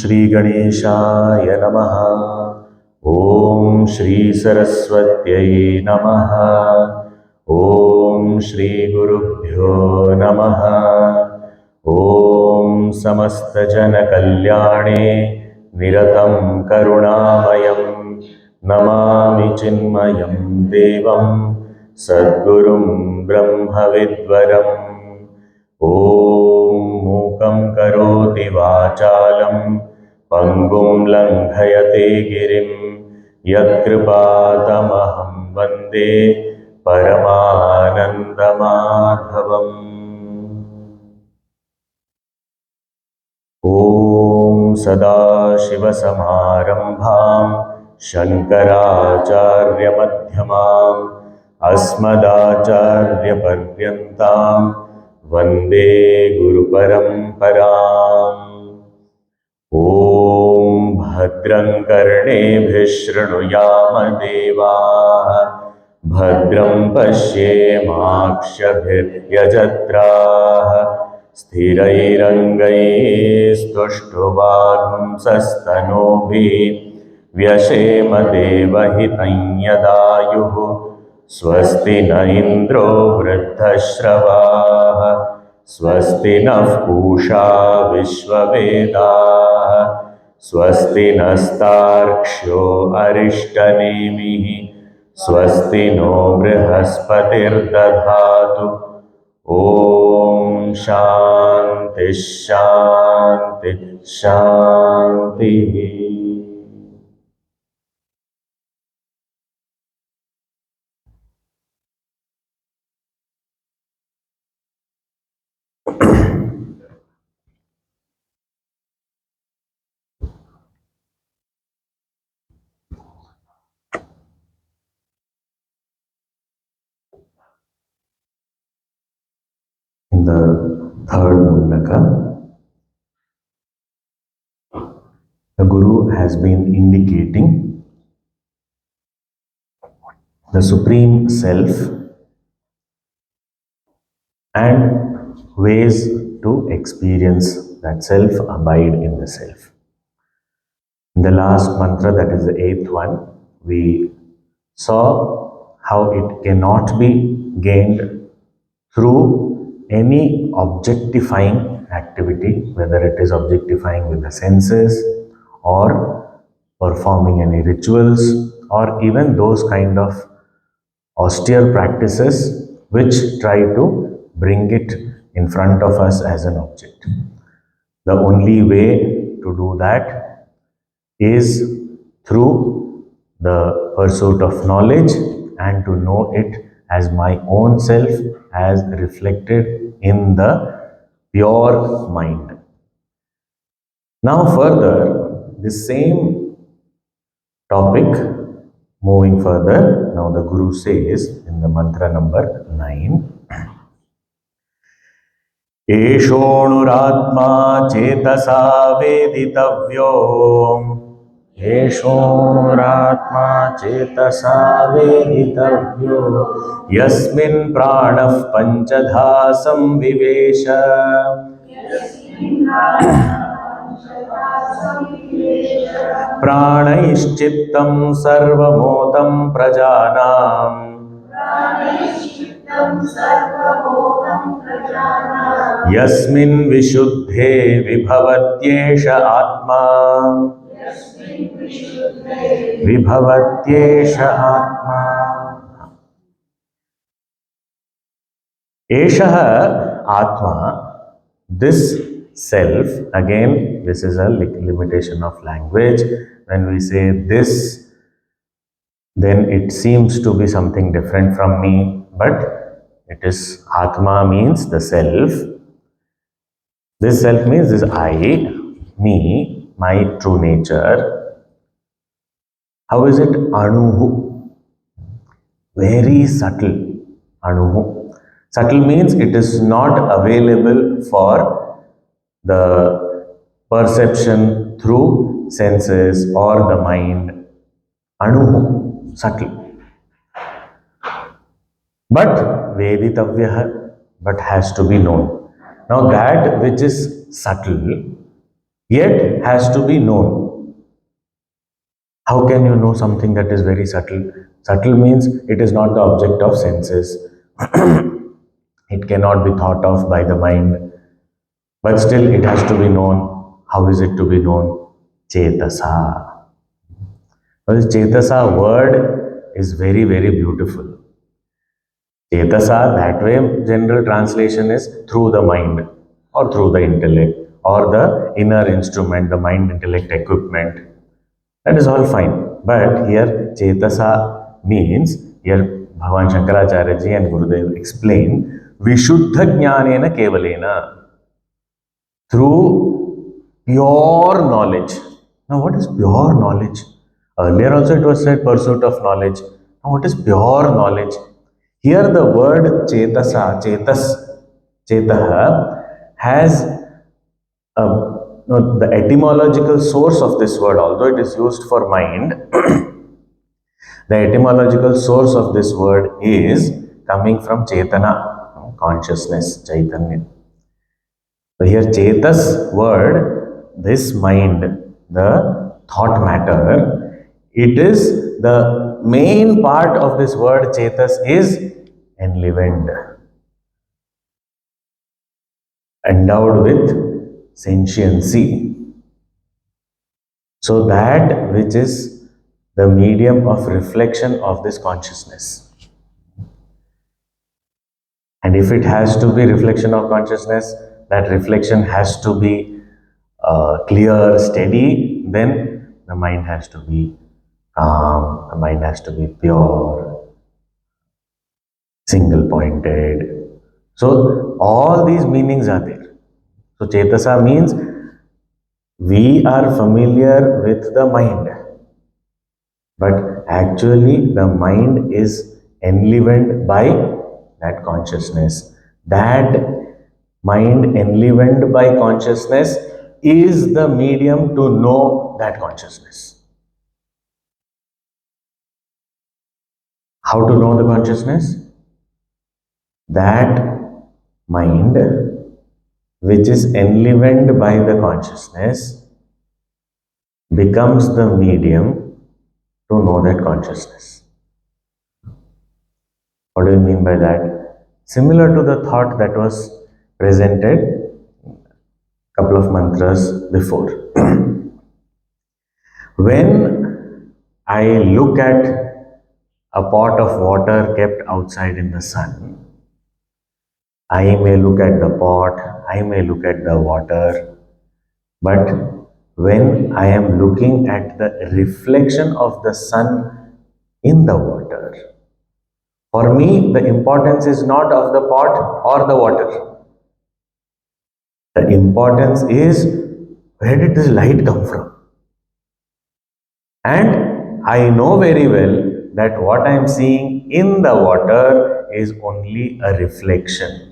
Shri Ganeshaya Namaha. Om Shri Saraswatyai Namaha. Om Shri Gurubhyo Namaha. Om Samasta Jana Kalyane Niratam Karunamayam Namami Chinmayam Devam Sadgurum Brahma Vidvaram. Om Mukam Karoti Vachalam Pangum Langhayate Girim Yatkripatamaham Vande Paramananda Madhavam. Om Sadashiva Samarambham Shankaracharya Madhyamam Asmadacharya Paryantam Vande Guru Paramparam. Om Bhadram Karnebhih Shrunuyama Devaः Bhadram Pashyemakshabhir Yajatraः Sthirairangai Stushtuvaghumsastanobhi Vyashema Devahitam Yadayuh Swasti na Indro Vriddhashravah Swasti nः Pusha Vishvavedaः Swasti nastarkshyo Arishtanemiः Swasti no Brihaspatirdadhatu. Om Shanti Shanti Shanti. In the third Mundaka, the Guru has been indicating the Supreme Self and ways to experience that self, abide in the self. In the last mantra, that is the eighth one, we saw how it cannot be gained through any objectifying activity, whether it is objectifying with the senses or performing any rituals or even those kind of austere practices which try to bring it in front of us as an object. The only way to do that is through the pursuit of knowledge and to know it as my own self as reflected in the pure mind. Now further, the same topic, moving further, now the Guru says in the mantra number 9, Eshonuratma chetasa veditavyo Eshonuratma chetasa veditavyo Yasmin pranah panchadha samvivesha Pranaishchittam sarvamotam prajanam Yasmin vishuddhe vibhavatyesha atma Vibhavatyesha atma Eshaha atma, this self, again this is a limitation of language. When we say this, then it seems to be something different from me, but it is Atma means the self. This self means this I, me, my true nature. How is it? Anuhu. Very subtle. Anuhu. Subtle means it is not available for the perception through senses or the mind. Anuhu. Subtle. But Veditavya, but has to be known. Now that which is subtle yet has to be known. How can you know something that is very subtle? Subtle means it is not the object of senses. It cannot be thought of by the mind, but still it has to be known. How is it to be known? Chetasa. Well, Chetasa word is very, very beautiful. Chetasa, that way, general translation is through the mind or through the intellect or the inner instrument, the mind intellect equipment. That is all fine. But here, Chetasa means, here Bhagavan Shankaracharya ji and Gurudev explain, Vishuddha Jnanena Kevalena, through pure knowledge. Now, what is pure knowledge? Earlier also it was said pursuit of knowledge. Now, what is pure knowledge? Here the word Chetasa, Chetaha, has no, the etymological source of this word, although it is used for mind, the etymological source of this word is coming from Chetana, consciousness, Chaitanya. So here Chetas word, this mind, the thought matter, it is the main part of this word Chetas is enlivened, endowed with sentiency. So that which is the medium of reflection of this consciousness. And if it has to be reflection of consciousness, that reflection has to be clear, steady, then the mind has to be calm, the mind has to be pure, single pointed. So all these meanings are there. So Chetasa means we are familiar with the mind, but actually the mind is enlivened by that consciousness. That mind enlivened by consciousness is the medium to know that consciousness. How to know the consciousness? That mind which is enlivened by the consciousness becomes the medium to know that consciousness. What do you mean by that? Similar to the thought that was presented a couple of mantras before. When I look at a pot of water kept outside in the sun, I may look at the pot, I may look at the water, but when I am looking at the reflection of the sun in the water, for me the importance is not of the pot or the water. The importance is, where did this light come from? And I know very well that what I am seeing in the water is only a reflection.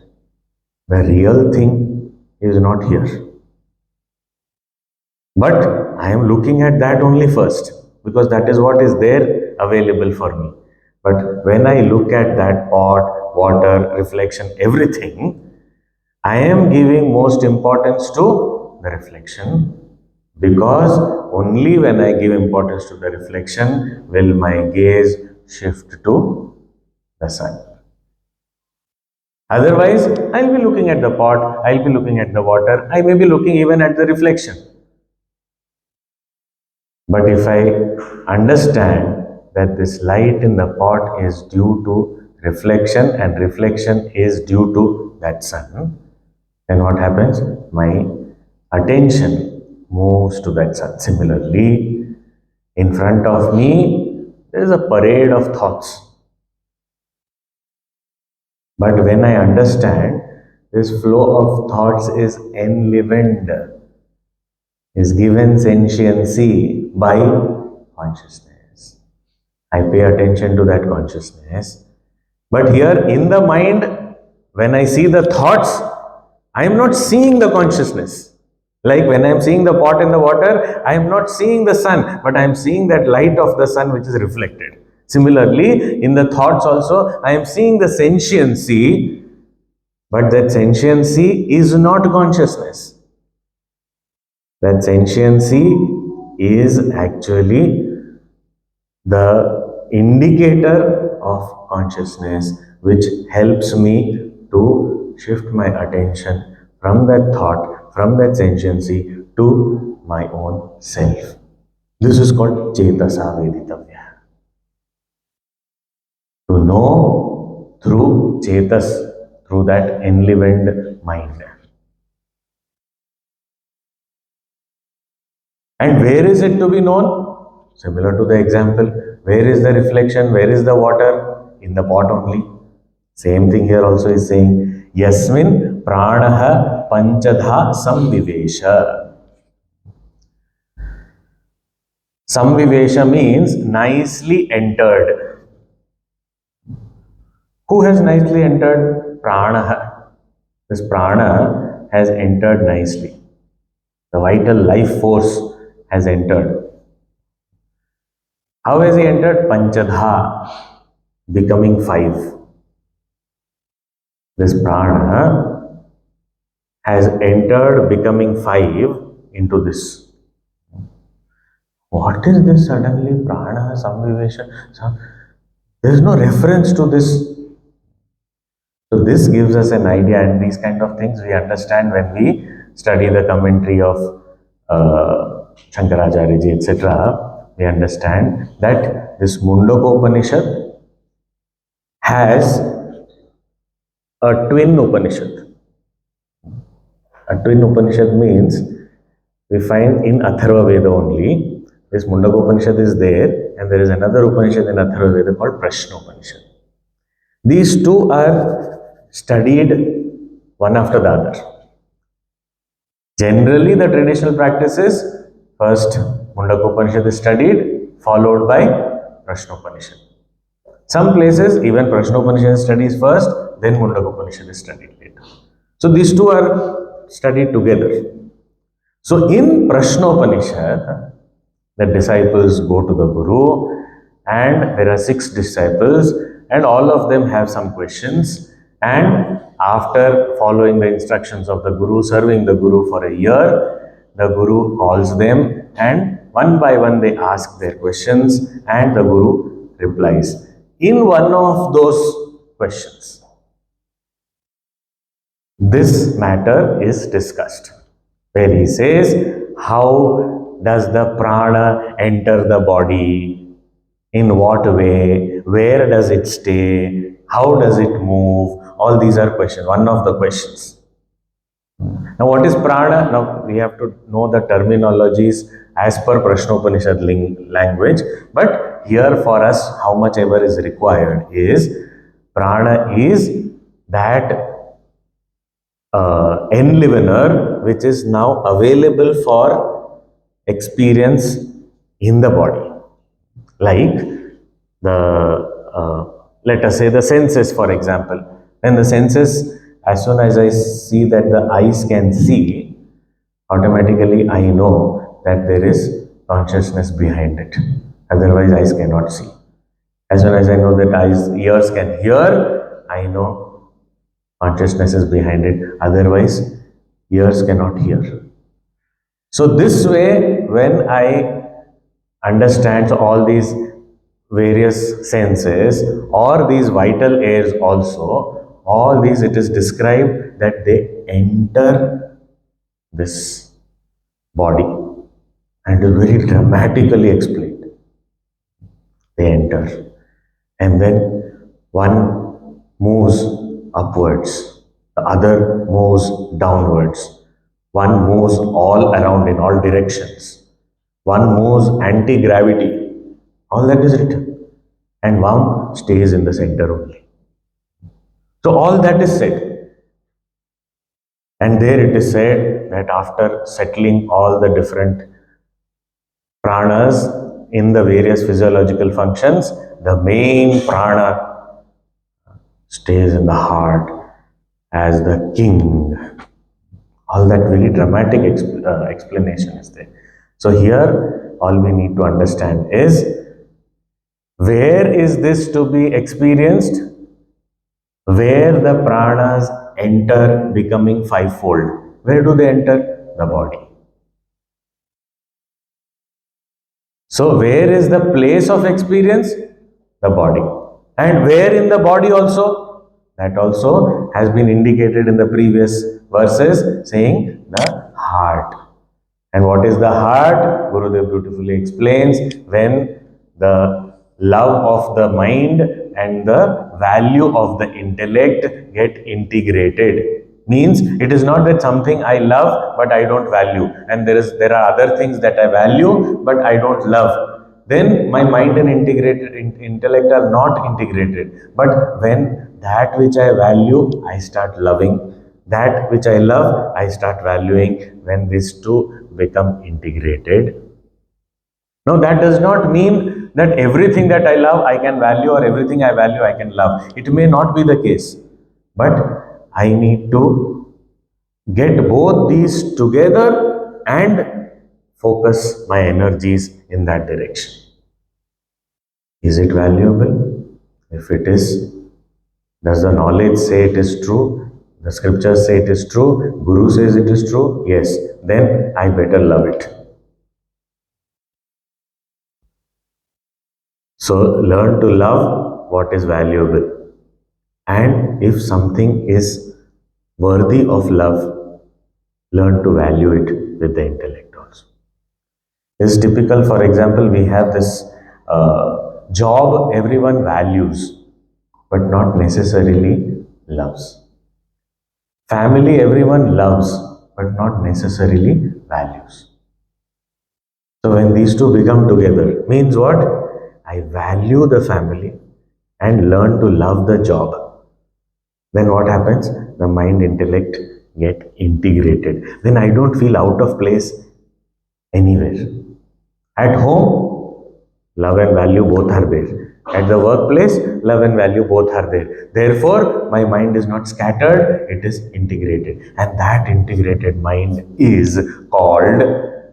The real thing is not here. But I am looking at that only first, because that is what is there available for me. But when I look at that pot, water, reflection, everything, I am giving most importance to the reflection, because only when I give importance to the reflection will my gaze shift to the sun. Otherwise, I'll be looking at the pot, I'll be looking at the water, I may be looking even at the reflection. But if I understand that this light in the pot is due to reflection and reflection is due to that sun, then what happens? My attention moves to that sun. Similarly, in front of me, there is a parade of thoughts. But when I understand this flow of thoughts is enlivened, is given sentiency by consciousness. I pay attention to that consciousness. But here in the mind, when I see the thoughts, I am not seeing the consciousness. Like when I am seeing the pot in the water, I am not seeing the sun, but I am seeing that light of the sun which is reflected. Similarly, in the thoughts also, I am seeing the sentiency, but that sentiency is not consciousness. That sentiency is actually the indicator of consciousness which helps me to shift my attention from that thought, from that sentiency to my own self. This is called Chetasa Veditavya. To know through Chetas, through that enlivened mind. And where is it to be known? Similar to the example, where is the reflection? Where is the water? In the pot only. Same thing here also is saying, Yasmin pranaha panchadha samvivesha. Samvivesha means nicely entered. Who has nicely entered? Pranaha. This prana has entered nicely. The vital life force has entered. How has he entered? Panchadha, becoming five. This prana has entered becoming five into this. What is this suddenly? Prana, samvivesha. There is no reference to this. So this gives us an idea, and these kind of things we understand when we study the commentary of Shankaracharya, etc. We understand that this Mundakopanishad has a twin Upanishad. A twin Upanishad means we find in Atharva Veda only. This Mundakopanishad is there, and there is another Upanishad in Atharva Veda called Prashna Upanishad. These two are studied one after the other. Generally, the traditional practice is first Mundakopanishad is studied, followed by Prashna Upanishad. Some places, even Prashna Upanishad studies first, then Mundakopanishad is studied later. So these two are studied together. So in Prashna Upanishad, the disciples go to the Guru, and there are 6 disciples, and all of them have some questions. And after following the instructions of the Guru, serving the Guru for a year, the Guru calls them, and one by one they ask their questions, and the Guru replies. In one of those questions, this matter is discussed, where he says, how does the prana enter the body? In what way? Where does it stay? How does it move? All these are questions, one of the questions. Now, what is prana? Now, we have to know the terminologies as per Prashnopanishad language, but here for us, how much ever is required is prana is that enlivener which is now available for experience in the body. Like let us say the senses, for example. Then the senses, as soon as I see that the eyes can see, automatically I know that there is consciousness behind it. Otherwise, eyes cannot see. As soon as I know that ears can hear, I know consciousness is behind it. Otherwise, ears cannot hear. So this way, when I understand all these various senses or these vital airs also, all these it is described that they enter this body, and is very dramatically explained. They enter, and then one moves upwards, the other moves downwards, one moves all around in all directions, one moves anti-gravity, all that is written, and one stays in the center only. So all that is said, and there it is said that after settling all the different pranas in the various physiological functions, the main prana stays in the heart as the king. All that very dramatic explanation is there. So here, all we need to understand is, where is this to be experienced? Where the pranas enter becoming fivefold. Where do they enter? The body. So, where is the place of experience? The body. And where in the body also? That also has been indicated in the previous verses, saying the heart. And what is the heart? Gurudev beautifully explains, when the love of the mind and the value of the intellect get integrated. Means it is not that something I love but I don't value, and there are other things that I value but I don't love. Then my mind and intellect are not integrated. But when that which I value, I start loving. That which I love, I start valuing. When these two become integrated. Now, that does not mean that everything that I love I can value, or everything I value I can love. It may not be the case. But I need to get both these together and focus my energies in that direction. Is it valuable? If it is, does the knowledge say it is true? The scriptures say it is true? Guru says it is true? Yes. Then I better love it. So learn to love what is valuable. And if something is worthy of love, learn to value it with the intellect also. It's typical, for example, we have this job everyone values, but not necessarily loves. Family everyone loves, but not necessarily values. So when these two become together, means what? I value the family and learn to love the job. Then what happens? The mind intellect get integrated. Then I don't feel out of place anywhere. At home, love and value both are there. At the workplace, love and value both are there. Therefore, my mind is not scattered, it is integrated. And that integrated mind is called,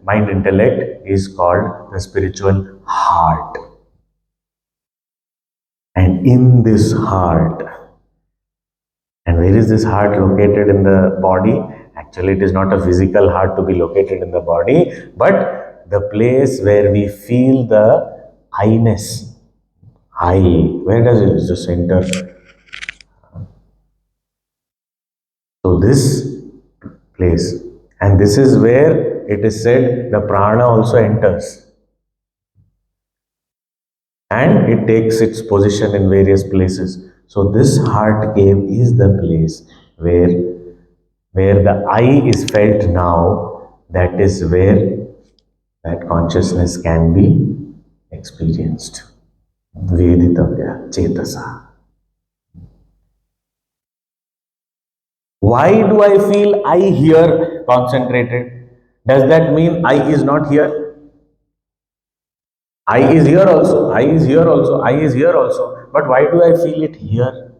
mind intellect is called the spiritual heart. And in this heart, and where is this heart located in the body? Actually, it is not a physical heart to be located in the body, but the place where we feel the I-ness. I. Where does it is the center? So this place. And this is where it is said the prana also enters. And it takes its position in various places. So this heart cave is the place where the I is felt now. That is where that consciousness can be experienced. Veditavya chetasa. Why do I feel I here concentrated? Does that mean I is not here? I is here also, I is here also, I is here also. But why do I feel it here?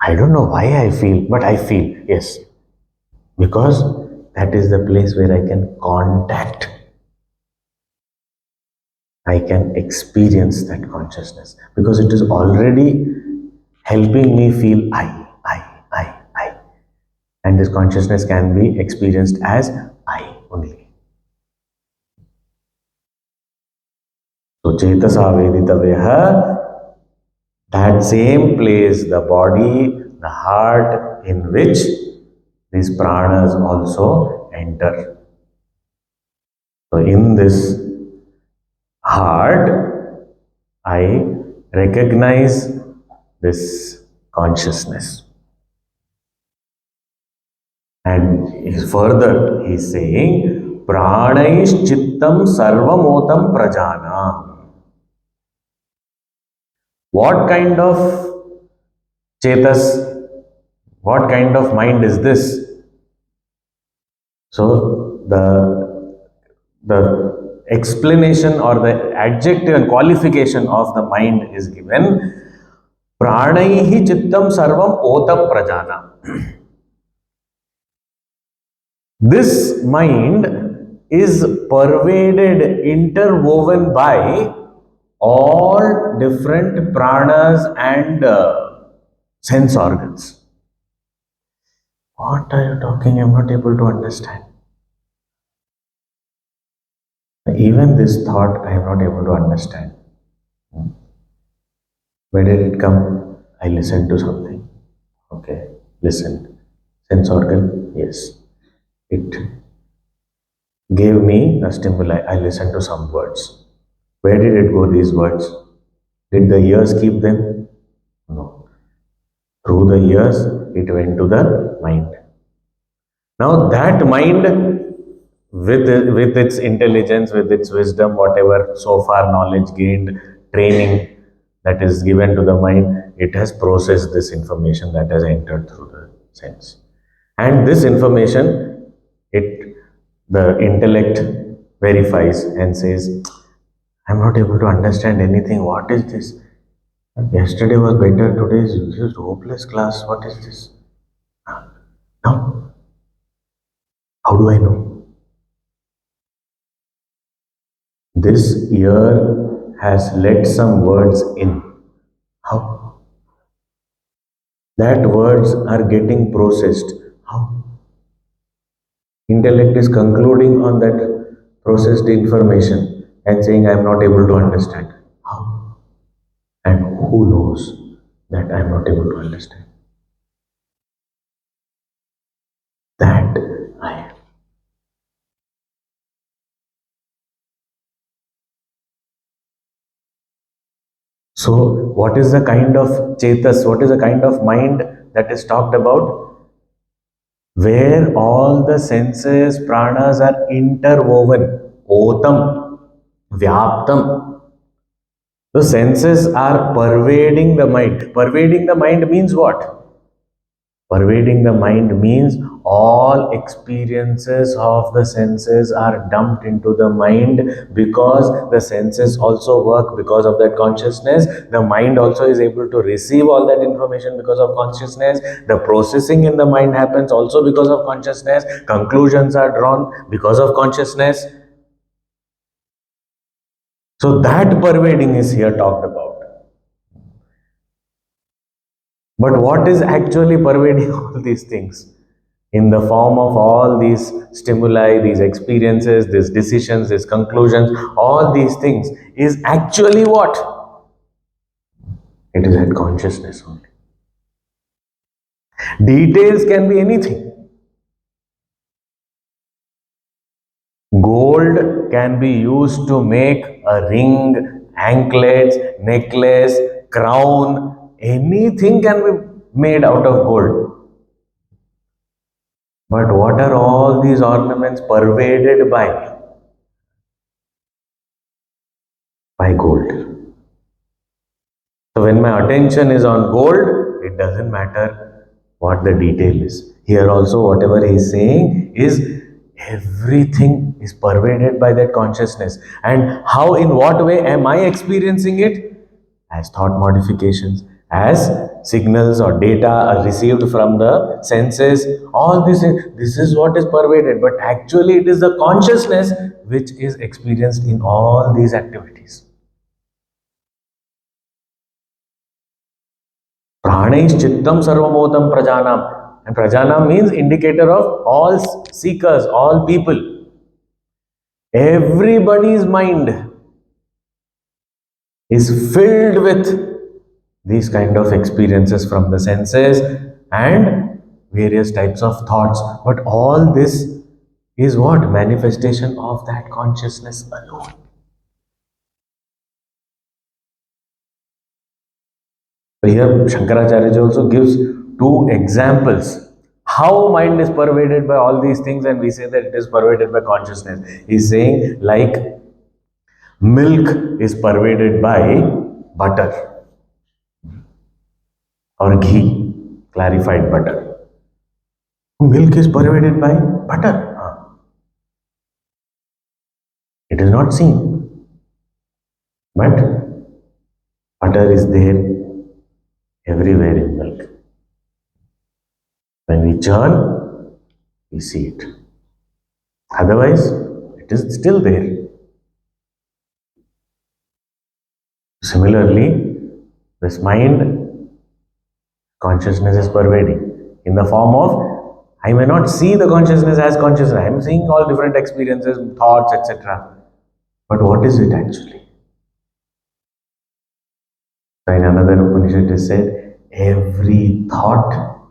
I don't know why I feel, but I feel, yes. Because that is the place where I can contact. I can experience that consciousness. Because it is already helping me feel I. And this consciousness can be experienced as I only. So Chetasa Veditavyaha, that same place, the body, the heart, in which these pranas also enter. So in this heart, I recognize this consciousness. And further, he is saying, Pranais Chittam Sarvamotam Prajana. What kind of Chetas, what kind of mind is this? So the explanation or the adjective and qualification of the mind is given. Pranaihi chittam sarvam otam prajana. This mind is pervaded, interwoven by all different pranas and sense organs. What are you talking? I'm not able to understand. Even this thought I am not able to understand. Where did it come? I listened to something. Okay, listened. Sense organ? Yes. It gave me a stimuli. I listened to some words. Where did it go, these words? Did the ears keep them? No. Through the ears, it went to the mind. Now, that mind, with its intelligence, with its wisdom, whatever so far knowledge gained, training that is given to the mind, it has processed this information that has entered through the sense. And this information, it the intellect verifies and says, I'm not able to understand anything. What is this? Yesterday was better, today is just hopeless class. What is this? Now, how do I know? This ear has let some words in. How? That words are getting processed. How? Intellect is concluding on that processed information and saying, I am not able to understand. How? And who knows that I am not able to understand? That I am. So, what is the kind of chetas, what is the kind of mind that is talked about? Where all the senses, pranas are interwoven, otam, vyaptam. The senses are pervading the mind. Pervading the mind means what? Pervading the mind means all experiences of the senses are dumped into the mind because the senses also work because of that consciousness. The mind also is able to receive all that information because of consciousness. The processing in the mind happens also because of consciousness. Conclusions are drawn because of consciousness. So that pervading is here talked about. But what is actually pervading all these things? In the form of all these stimuli, these experiences, these decisions, these conclusions, all these things is actually what? It is that consciousness only. Details can be anything. Gold can be used to make a ring, anklets, necklace, crown. Anything can be made out of gold. But what are all these ornaments pervaded by? By gold. So when my attention is on gold, it doesn't matter what the detail is. Here also, whatever he is saying is everything is pervaded by that consciousness. And how, in what way am I experiencing it? As thought modifications, as signals or data are received from the senses. All this is what is pervaded. But actually, it is the consciousness which is experienced in all these activities. Pranais chittam sarvamotam prajanam. And prajanam means indicator of all seekers, all people. Everybody's mind is filled with these kind of experiences from the senses and various types of thoughts. But all this is what? Manifestation of that consciousness alone. So here Shankaracharya also gives two examples. How mind is pervaded by all these things and we say that it is pervaded by consciousness. He's saying like milk is pervaded by butter or ghee, clarified butter. Milk is pervaded by butter. It is not seen, but butter is there everywhere in milk. When we churn, we see it. Otherwise, it is still there. Similarly, this mind, consciousness is pervading in the form of, I may not see the consciousness as consciousness. I am seeing all different experiences, thoughts, etc. But what is it actually? So in another Upanishad it is said, every thought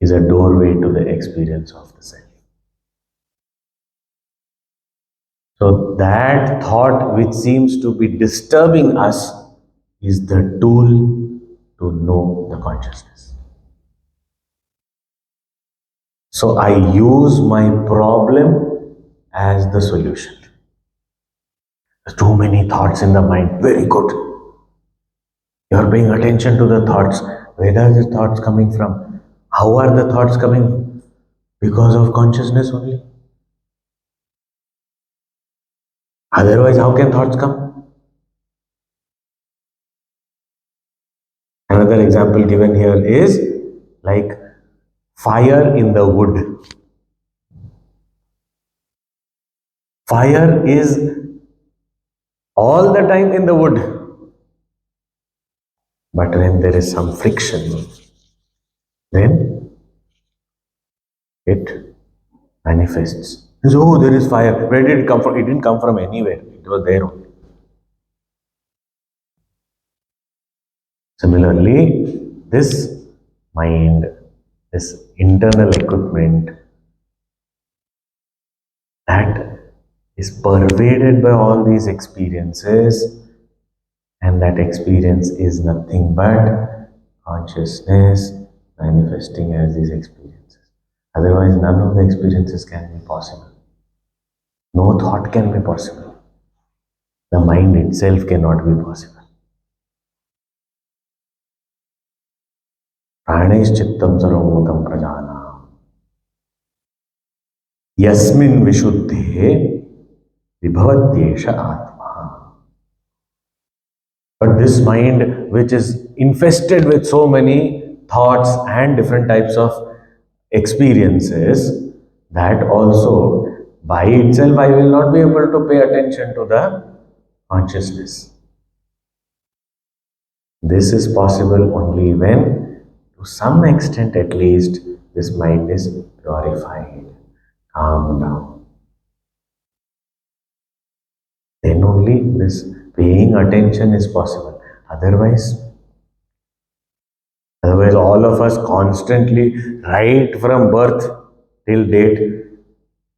is a doorway to the experience of the self. So that thought which seems to be disturbing us is the tool to know the consciousness. So I use my problem as the solution. There's too many thoughts in the mind. Very good. You're paying attention to the thoughts. Where are the thoughts coming from? How are the thoughts coming? Because of consciousness only. Otherwise, how can thoughts come? Another example given here is like fire in the wood. Fire is all the time in the wood. But when there is some friction, then it manifests. Oh, there is fire. Where did it come from? It didn't come from anywhere. It was there only. Similarly, this mind, this internal equipment that is pervaded by all these experiences, and that experience is nothing but consciousness manifesting as these experiences. Otherwise, none of the experiences can be possible. No thought can be possible. The mind itself cannot be possible. प्राणैश्चित्तं सर्वभूतं प्रजानाम् यस्मिन् विशुद्धे विभवत्येष आत्मा. But this mind, which is infested with so many thoughts and different types of experiences, that also by itself I will not be able to pay attention to the consciousness. This is possible only when, to some extent at least, this mind is purified, calmed down. Then only this paying attention is possible. Otherwise, all of us constantly, right from birth till date,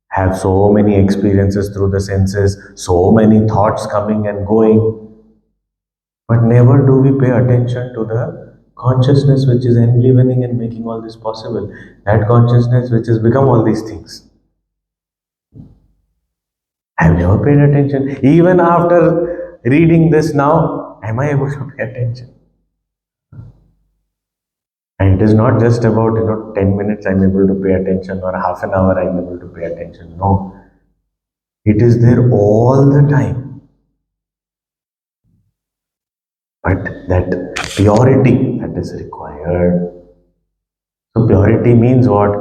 have so many experiences through the senses, so many thoughts coming and going, but never do we pay attention to the consciousness which is enlivening and making all this possible. That consciousness which has become all these things. I have never paid attention. Even after reading this now, am I able to pay attention? And it is not just about, 10 minutes I'm able to pay attention or half an hour I'm able to pay attention. No. It is there all the time. But that purity that is required. So purity means what?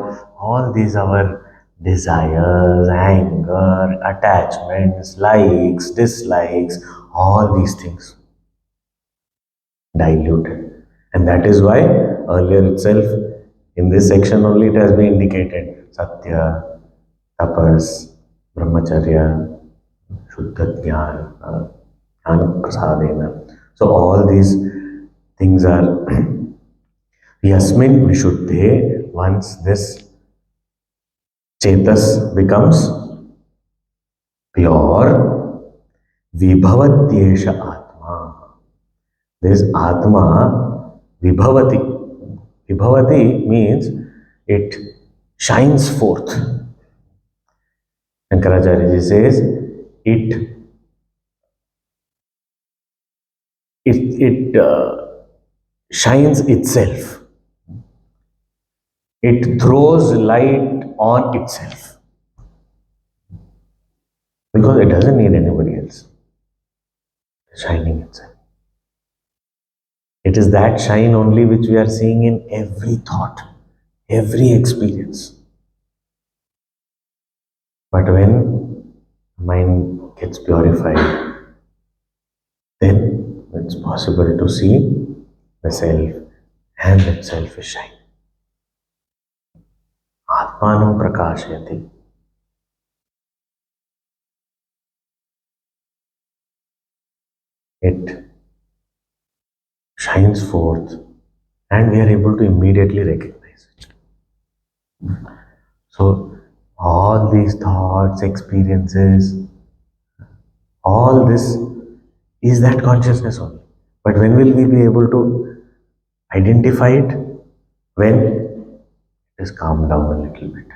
All these our desires, anger, attachments, likes, dislikes, all these things diluted. And that is why earlier itself, in this section only, it has been indicated Satya, Tapas, Brahmacharya, Shuddha Jnana, Jnana Prasadena. So all these things are Yasmin Vishuddhe. Once this Chetas becomes pure, Vibhavatyesha Atma. This Atma Vibhavati. Vibhavati means it shines forth. Shankaracharya says it shines itself. It throws light on itself because it doesn't need anybody else. It's shining itself. It is that shine only which we are seeing in every thought, every experience. But when mind gets purified, then it's possible to see the self, and that self is shining. Atmanam prakashayati. it shines forth and we are able to immediately recognize it. So, all these thoughts, experiences, all this is that consciousness only. But when will we be able to identify it? When it is calmed down a little bit.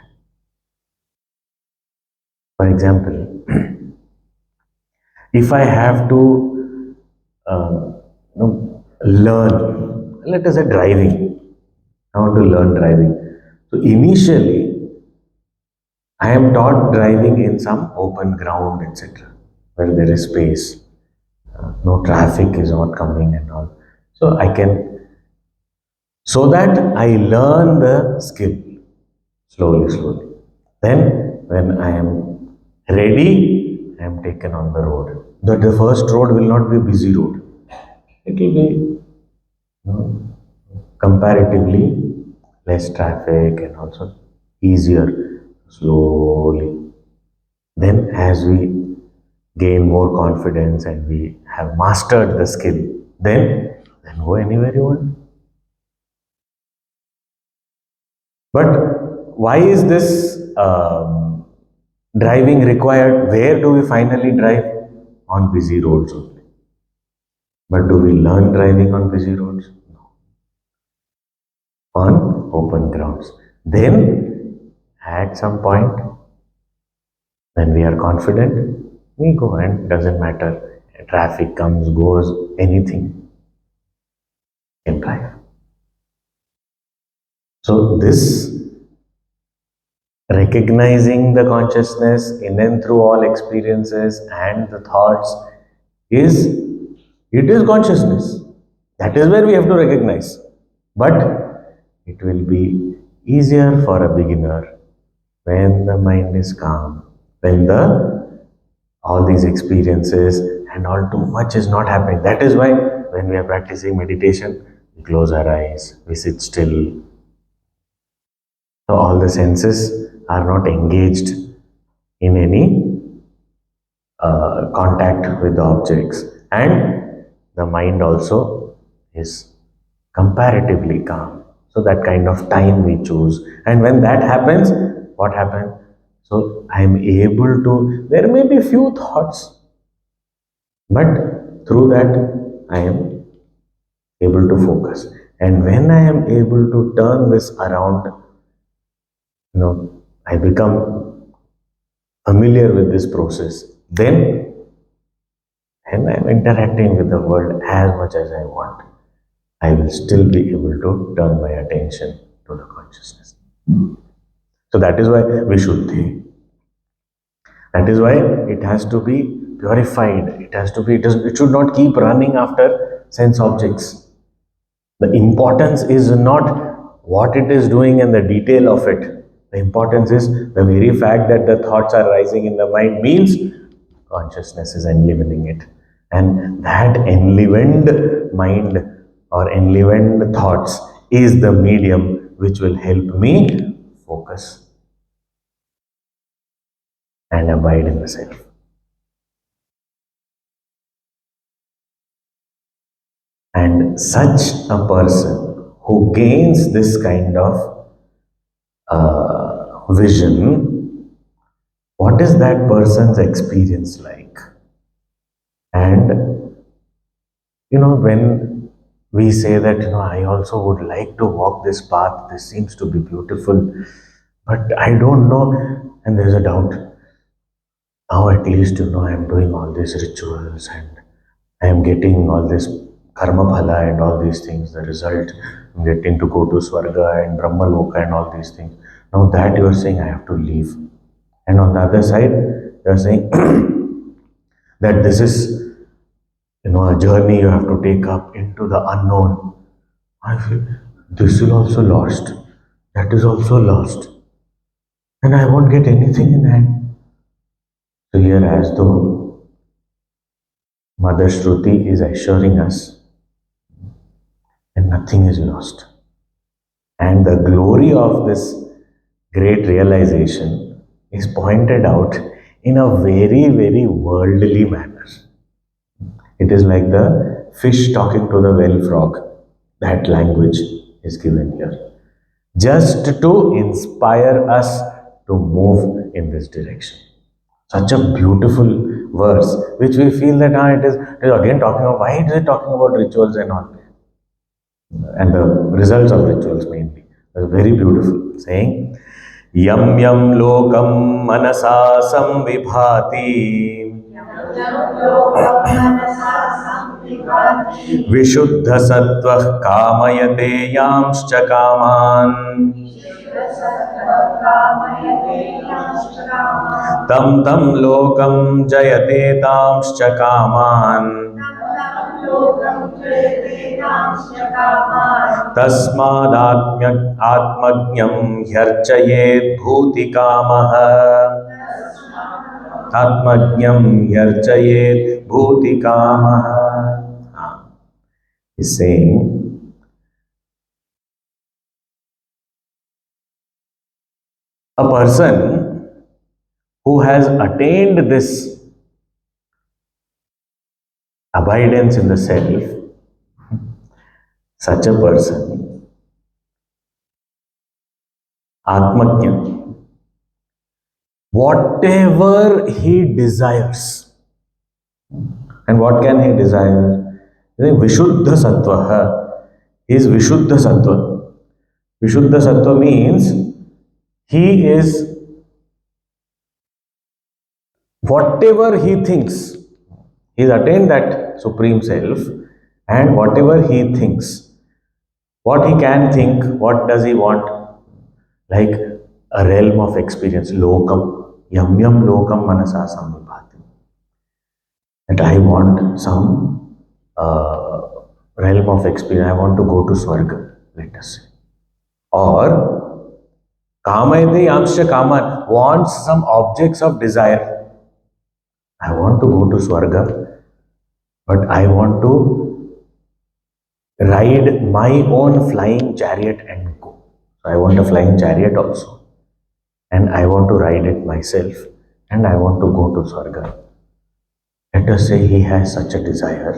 For example, if I have to learn, let us say driving, I want to learn driving. So initially, I am taught driving in some open ground, etc., where there is space, no traffic is not coming and all. So I can, so that I learn the skill slowly, slowly. Then, when I am ready, I am taken on the road. The first road will not be a busy road. It will be, comparatively less traffic and also easier, slowly. Then, as we gain more confidence and we have mastered the skill, then go anywhere you want. But why is this driving required? Where do we finally drive? On busy roads only. But do we learn driving on busy roads? No. On open grounds. Then, at some point, when we are confident, we go and doesn't matter. Traffic comes, goes, anything can drive. So, this recognizing the consciousness in and through all experiences and the thoughts is, it is consciousness. That is where we have to recognize. But it will be easier for a beginner when the mind is calm, when the all these experiences and all too much is not happening. That is why when we are practicing meditation, we close our eyes, we sit still. So all the senses are not engaged in any contact with the objects, and the mind also is comparatively calm. So that kind of time we choose, and when that happens, what happens? So I am able to. There may be few thoughts, but through that I am able to focus. And when I am able to turn this around, I become familiar with this process. Then I'm interacting with the world as much as I want. I will still be able to turn my attention to the consciousness. So that is why we should think. That is why it has to be purified. It has to be. It should not keep running after sense objects. The importance is not what it is doing and the detail of it. The importance is the very fact that the thoughts are rising in the mind means consciousness is enlivening it. And that enlivened mind or enlivened thoughts is the medium which will help me focus and abide in the self. And such a person who gains this kind of vision, what is that person's experience like? And when we say that, I also would like to walk this path, this seems to be beautiful, but I don't know, and there's a doubt. Now at least, I am doing all these rituals and I am getting all this karma phala and all these things, the result, I'm getting to go to Swarga and Brahma Loka and all these things. Now that you are saying I have to leave. And on the other side, you are saying that this is, a journey you have to take up into the unknown. I feel this is also lost. That is also lost. And I won't get anything in hand. So here as though Mother Shruti is assuring us that nothing is lost. And the glory of this great realization is pointed out in a very, very worldly manner. It is like the fish talking to the well frog. That language is given here. Just to inspire us to move in this direction. Such a beautiful verse, which we feel that it is again talking about why is it talking about rituals and all, and the results of rituals mainly. It's very beautiful, saying, Yam yam lokam manasa samvibhati Vishuddha sattva kamayate yamscha kaman tam tam lokam jayate tamscha kaman तस्मादात्म्य आत्मज्ञं ह्यर्चयेत् भूतिकामः आत्मज्ञं ह्यर्चयेत् भूतिकामः. He's saying a person who has attained this abidance in the self, such a person, Atmajna, whatever he desires, and what can he desire? Vishuddha Sattva. He is Vishuddha Sattva. Vishuddha Sattva means he is whatever he thinks. He has attained that Supreme Self, and whatever he thinks, what he can think, what does he want? Like a realm of experience, lokam, yam yam lokam manasa samvibhati. That I want some realm of experience, I want to go to Swarga, let us say. Or kamayate yamscha kaman, wants some objects of desire. I want to go to Swarga, but I want to ride my own flying chariot and go. So I want a flying chariot also. And I want to ride it myself. And I want to go to Swarga. Let us say he has such a desire.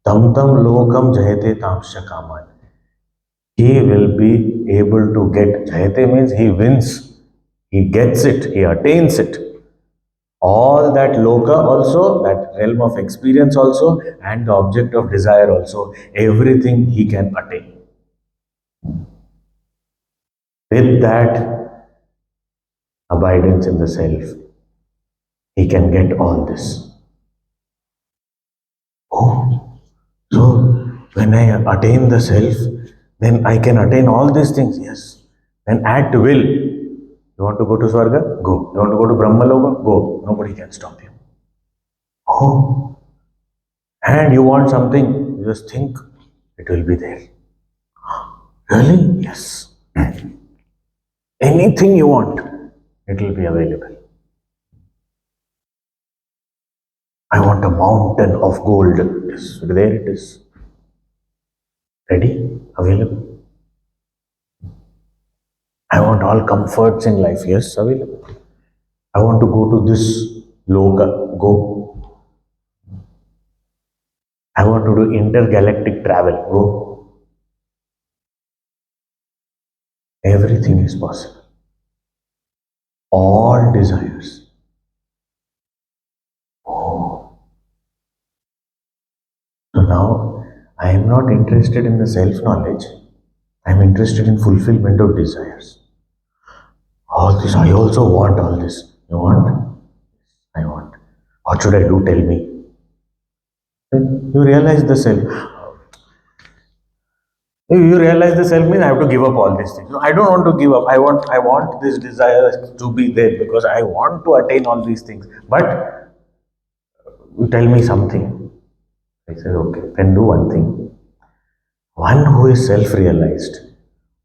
Tam tam lokam jayate tamsya kaman. He will be able to get. Jayate means he wins. He gets it. He attains it. All that loka also, that realm of experience also, and the object of desire also, everything he can attain. With that abidance in the self, he can get all this. Oh, so when I attain the self, then I can attain all these things. Yes. Then at will. You want to go to Swarga? Go. You want to go to Brahmaloka? Go. Nobody can stop you. Oh. And you want something, you just think it will be there. Really? Yes. Anything you want, it will be available. I want a mountain of gold. Yes, there it is. Ready? Available. I want all comforts in life. Yes, available. I want to go to this loka. Go. I want to do intergalactic travel. Go. Everything is possible. All desires. Oh. So now I am not interested in the self-knowledge. I am interested in fulfillment of desires. All this, I also want all this. You want? I want. What should I do? Tell me. Then you realize the self. You realize the self means I have to give up all these things. No, I don't want to give up. I want this desire to be there because I want to attain all these things. But tell me something. I said, okay, then do one thing. One who is self-realized,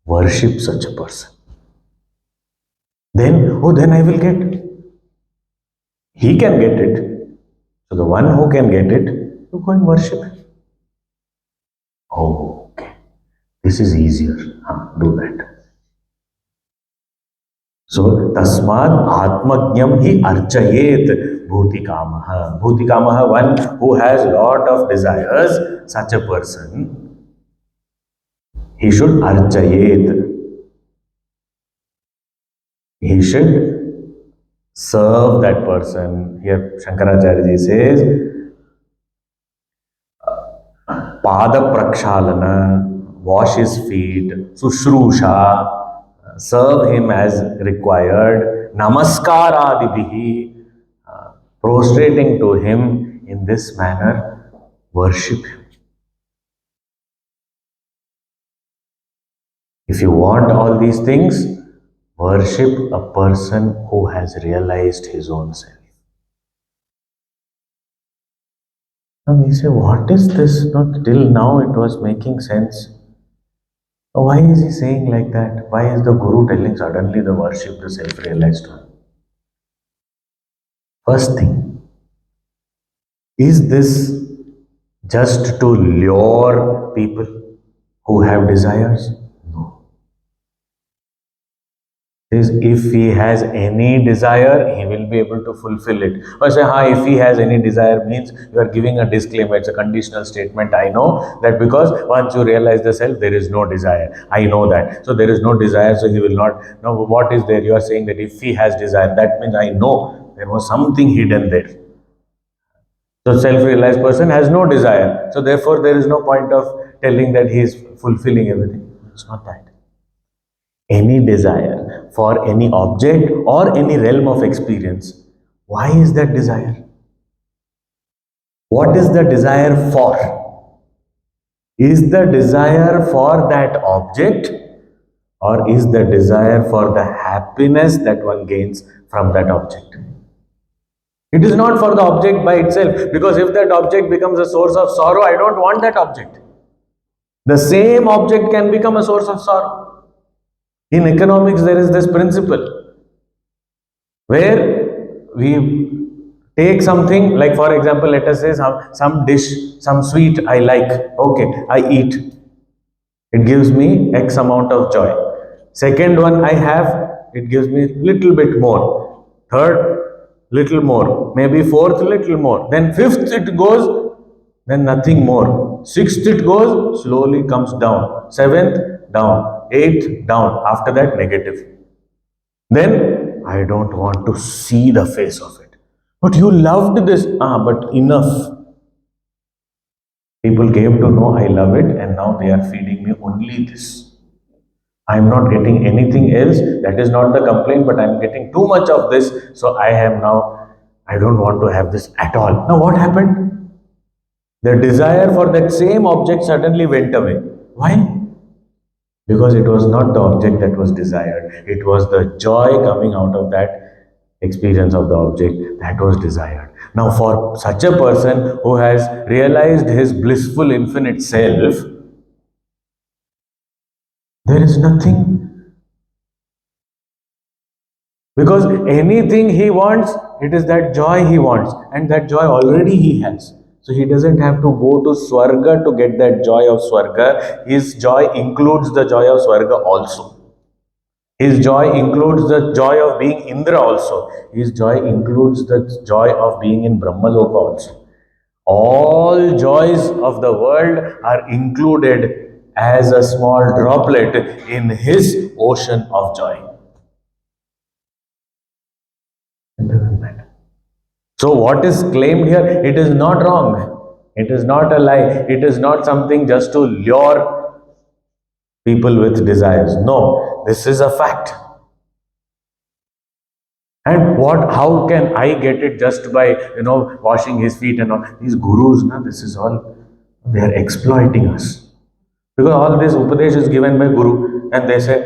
worship such a person. Then, oh, then I will get. He can get it. So the one who can get it, you go and worship him. Oh, okay. This is easier. Do that. So, tasmad atmajnam hi archayet bhutikamaha. Bhutikamaha, one who has lot of desires, such a person, he should archayet. He should serve that person. Here Shankaracharya ji says, pada prakshalana, wash his feet, sushrusha, serve him as required, namaskara prostrating to him in this manner, worship him. If you want all these things, worship a person who has realized his own self. And we say, what is this? Not till now it was making sense. Why is he saying like that? Why is the Guru telling suddenly the worship the self-realized one? First thing, is this just to lure people who have desires? No. Is if he has any desire, he will be able to fulfill it. Or say, if he has any desire means you are giving a disclaimer, it's a conditional statement. I know that because once you realize the self, there is no desire. I know that. So there is no desire, so he will not. Now, what is there? You are saying that if he has desire, that means I know there was something hidden there. So self-realized person has no desire. So therefore, there is no point of telling that he is fulfilling everything. It's not that. Any desire for any object or any realm of experience. Why is that desire? What is the desire for? Is the desire for that object or is the desire for the happiness that one gains from that object? It is not for the object by itself, because if that object becomes a source of sorrow, I don't want that object. The same object can become a source of sorrow. In economics, there is this principle where we take something, like for example, let us say some dish, some sweet I like, okay, I eat, it gives me x amount of joy. Second one I have, it gives me little bit more. Third, little more. Maybe fourth, little more. Then fifth it goes, then nothing more. Sixth it goes, slowly comes down. Seventh, down. Eighth, down. After that, negative. Then I don't want to see the face of it. But you loved this. But enough. People came to know I love it and now they are feeding me only this. I'm not getting anything else. That is not the complaint, but I'm getting too much of this. So I don't want to have this at all. Now what happened? The desire for that same object suddenly went away. Why? Because it was not the object that was desired, it was the joy coming out of that experience of the object that was desired. Now, for such a person who has realized his blissful infinite self, there is nothing, because anything he wants, it is that joy he wants, and that joy already he has. So he doesn't have to go to Swarga to get that joy of Swarga. His joy includes the joy of Swarga also. His joy includes the joy of being Indra also. His joy includes the joy of being in Brahmaloka also. All joys of the world are included as a small droplet in his ocean of joy. It doesn't matter. So what is claimed here, it is not wrong. It is not a lie. It is not something just to lure people with desires. No, this is a fact. And how can I get it just by, washing his feet and all? These gurus, this is all, they are exploiting us. Because all this upadesh is given by guru and they say,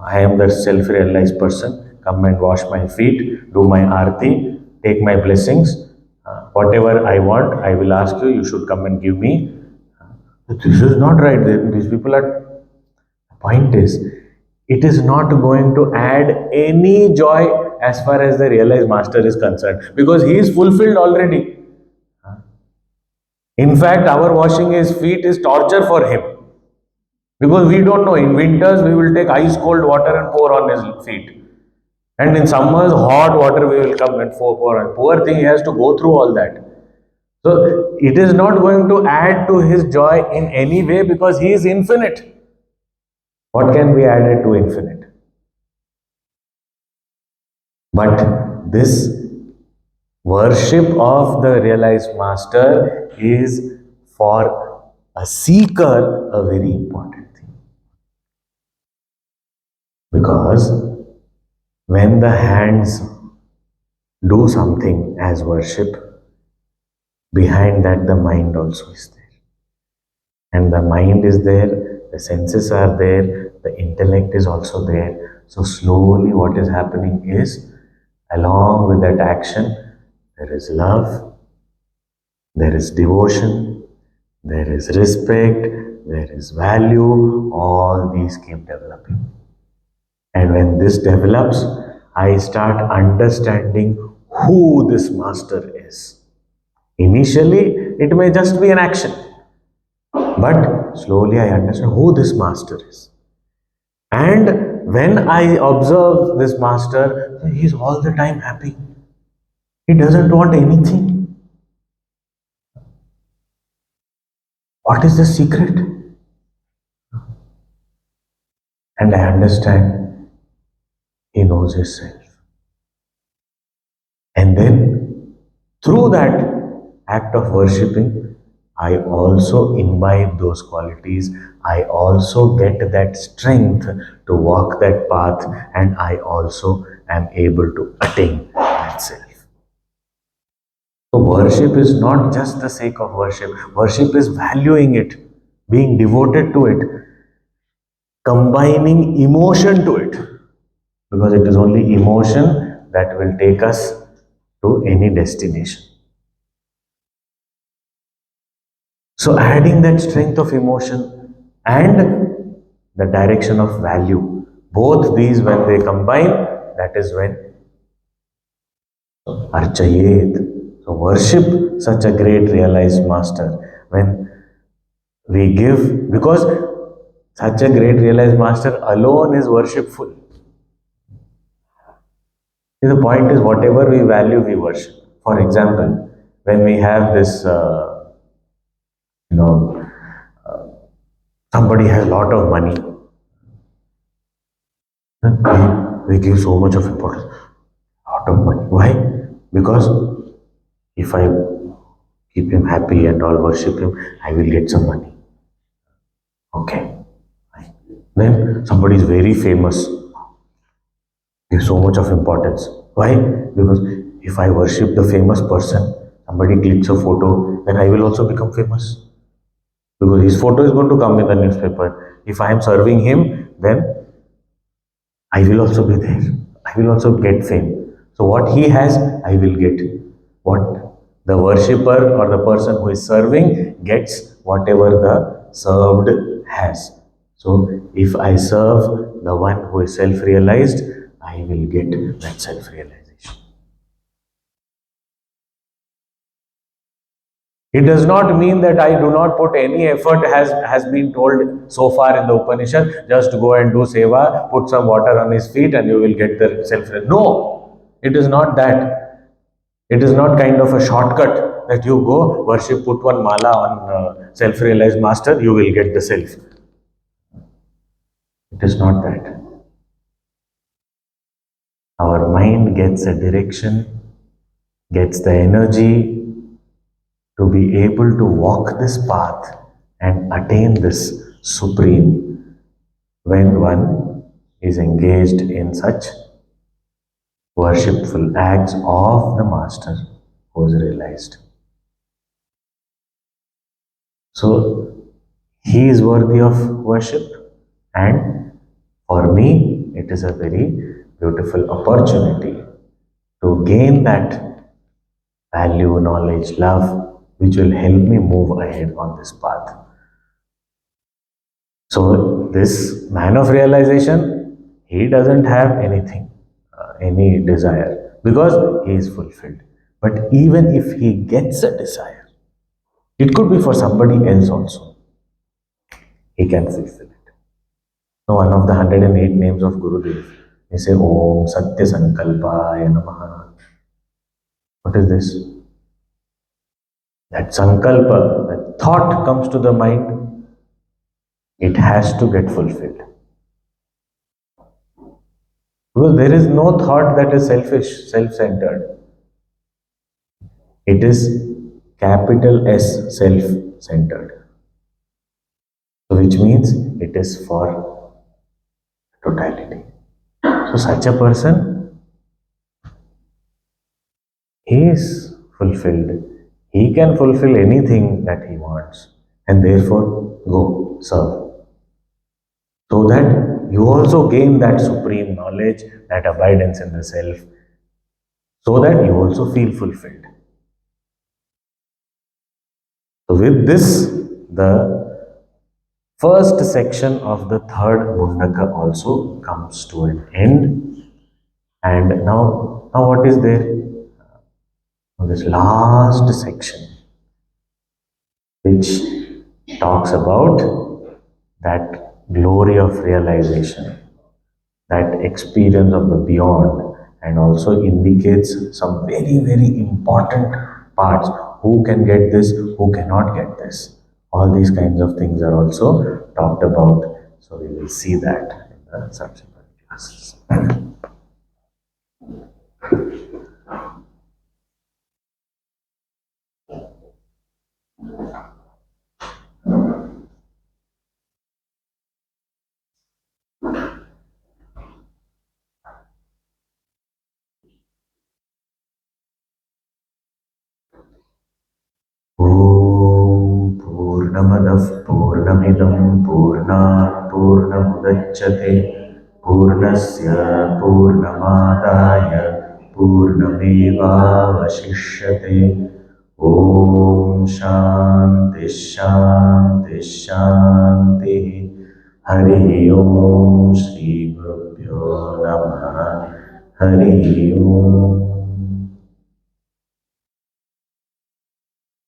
I am the self-realized person, come and wash my feet, do my arti, take my blessings. Whatever I want, I will ask you, you should come and give me. This is not right. These people are. The point is, it is not going to add any joy as far as the realized master is concerned, because he is fulfilled already. In fact, our washing his feet is torture for him, because we don't know. In winters, we will take ice cold water and pour on his feet. And in summers, hot water we will come and for poor thing, he has to go through all that. So it is not going to add to his joy in any way because he is infinite. What can be added to infinite? But this worship of the realized master is for a seeker a very important thing. Because when the hands do something as worship, behind that the mind also is there. And the mind is there, the senses are there, the intellect is also there. So slowly what is happening is, along with that action, there is love, there is devotion, there is respect, there is value, all these keep developing. And when this develops, I start understanding who this master is. Initially, it may just be an action, but slowly I understand who this master is. And when I observe this master, he is all the time happy. He doesn't want anything. What is the secret? And I understand he knows himself. And then, through that act of worshipping, I also imbibe those qualities. I also get that strength to walk that path, and I also am able to attain that self. So, worship is not just the sake of worship, worship is valuing it, being devoted to it, combining emotion to it, because it is only emotion that will take us to any destination. So, adding that strength of emotion and the direction of value, both these, when they combine, that is when Archayet. So, worship such a great realized master. When we give, because such a great realized master alone is worshipful. The point is, whatever we value, we worship. For example, when we have this, you know, somebody has a lot of money, we give so much of importance. Lot of money. Why? Because if I keep him happy and all worship him, I will get some money. Okay. Then somebody is very famous, give so much of importance. Why? Because if I worship the famous person, somebody clicks a photo, then I will also become famous. Because his photo is going to come in the newspaper. If I am serving him, then I will also be there. I will also get fame. So what he has, I will get. What the worshipper or the person who is serving gets, whatever the served has. So if I serve the one who is self-realized, I will get that self-realization. It does not mean that I do not put any effort, has been told so far in the Upanishad. Just go and do seva, put some water on his feet and you will get the self. No, it is not that. It is not kind of a shortcut that you go, worship, put one mala on self-realized master, you will get the self. It is not that. Our mind gets a direction, gets the energy to be able to walk this path and attain this supreme when one is engaged in such worshipful acts of the master who is realized. So he is worthy of worship, and for me it is a very beautiful opportunity to gain that value, knowledge, love, which will help me move ahead on this path. So this man of realization, he doesn't have anything, any desire, because he is fulfilled. But even if he gets a desire, it could be for somebody else also, he can fulfill it. So one of the 108 names of Gurudev We say Om Satya Sankalpaya Namaha. What is this? That sankalpa, that thought comes to the mind, it has to get fulfilled. Because there is no thought that is selfish, self centered. It is capital S, self centered. So, which means it is for totality. So, such a person, he is fulfilled. He can fulfill anything that he wants, and therefore go serve. So that you also gain that supreme knowledge, that abidance in the self, so that you also feel fulfilled. So, with this, the first section of the third Mundaka also comes to an end. And now what is there? This last section, which talks about that glory of realization, that experience of the beyond, and also indicates some very, very important parts. Who can get this, who cannot get this. All these kinds of things are also talked about. So we will see that in the subsequent classes. ॐ पूर्णमदः पूर्णमिदं पूर्णात् पूर्णमुदच्यते पूर्णस्य पूर्णमादाय पूर्णमेवावशिष्यते ॐ शान्ति शान्ति शान्तिः हरिः ॐ श्रीगुरुभ्यो नमः हरिः ॐ